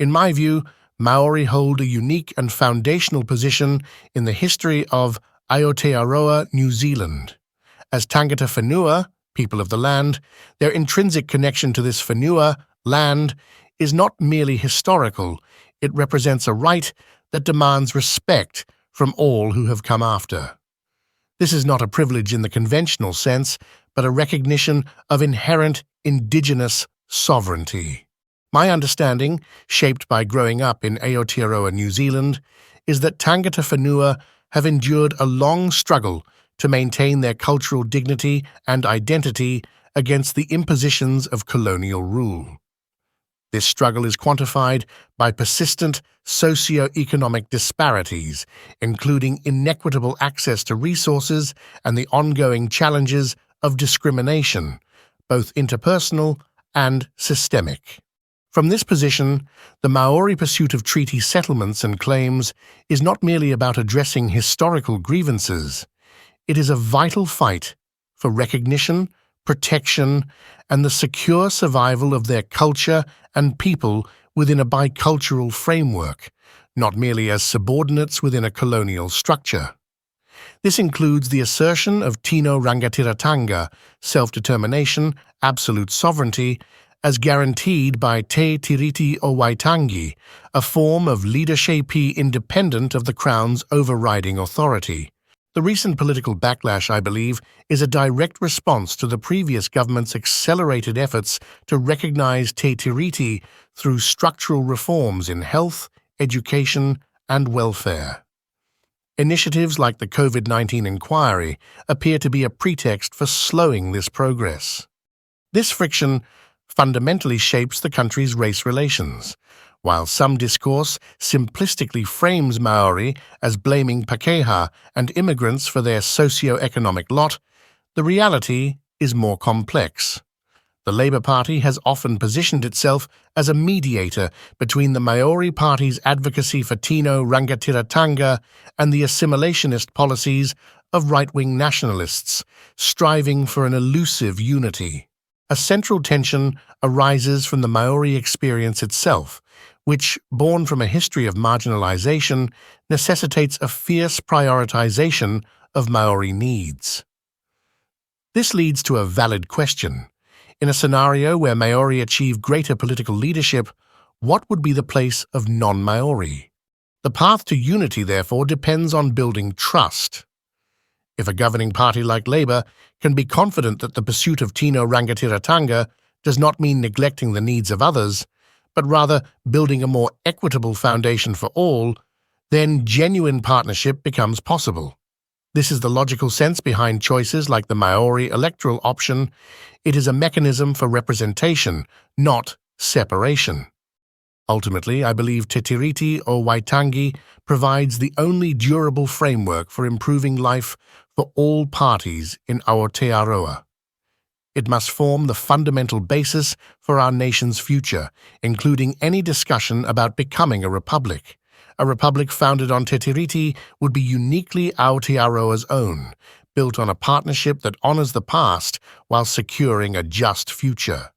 In my view, Māori hold a unique and foundational position in the history of Aotearoa New Zealand. As tangata whenua, people of the land, their intrinsic connection to this whenua, land, is not merely historical, it represents a right that demands respect from all who have come after. This is not a privilege in the conventional sense, but a recognition of inherent indigenous sovereignty. My understanding, shaped by growing up in Aotearoa New Zealand, is that tangata whenua have endured a long struggle to maintain their cultural dignity and identity against the impositions of colonial rule. This struggle is quantified by persistent socio-economic disparities, including inequitable access to resources and the ongoing challenges of discrimination, both interpersonal and systemic. From this position, the Māori pursuit of treaty settlements and claims is not merely about addressing historical grievances. It is a vital fight for recognition, protection, and the secure survival of their culture and people within a bicultural framework, not merely as subordinates within a colonial structure. This includes the assertion of tino rangatiratanga, self-determination, absolute sovereignty, as guaranteed by Te Tiriti o Waitangi, a form of leadership independent of the Crown's overriding authority. The recent political backlash, I believe, is a direct response to the previous government's accelerated efforts to recognize Te Tiriti through structural reforms in health, education, and welfare. Initiatives like the COVID-19 inquiry appear to be a pretext for slowing this progress. This friction fundamentally shapes the country's race relations. While some discourse simplistically frames Māori as blaming Pākehā and immigrants for their socio-economic lot, the reality is more complex. The Labour Party has often positioned itself as a mediator between the Māori Party's advocacy for tino rangatiratanga and the assimilationist policies of right-wing nationalists, striving for an elusive unity. A central tension arises from the Māori experience itself, which, born from a history of marginalization, necessitates a fierce prioritization of Māori needs. This leads to a valid question. In a scenario where Māori achieve greater political leadership, what would be the place of non-Māori? The path to unity, therefore, depends on building trust. If a governing party like Labour can be confident that the pursuit of tino rangatiratanga does not mean neglecting the needs of others, but rather building a more equitable foundation for all, then genuine partnership becomes possible. This is the logical sense behind choices like the Māori electoral option. It is a mechanism for representation, not separation. Ultimately, I believe Te Tiriti o Waitangi provides the only durable framework for improving life for all parties in Aotearoa. It must form the fundamental basis for our nation's future, including any discussion about becoming a republic. A republic founded on Te Tiriti would be uniquely Aotearoa's own, built on a partnership that honors the past while securing a just future.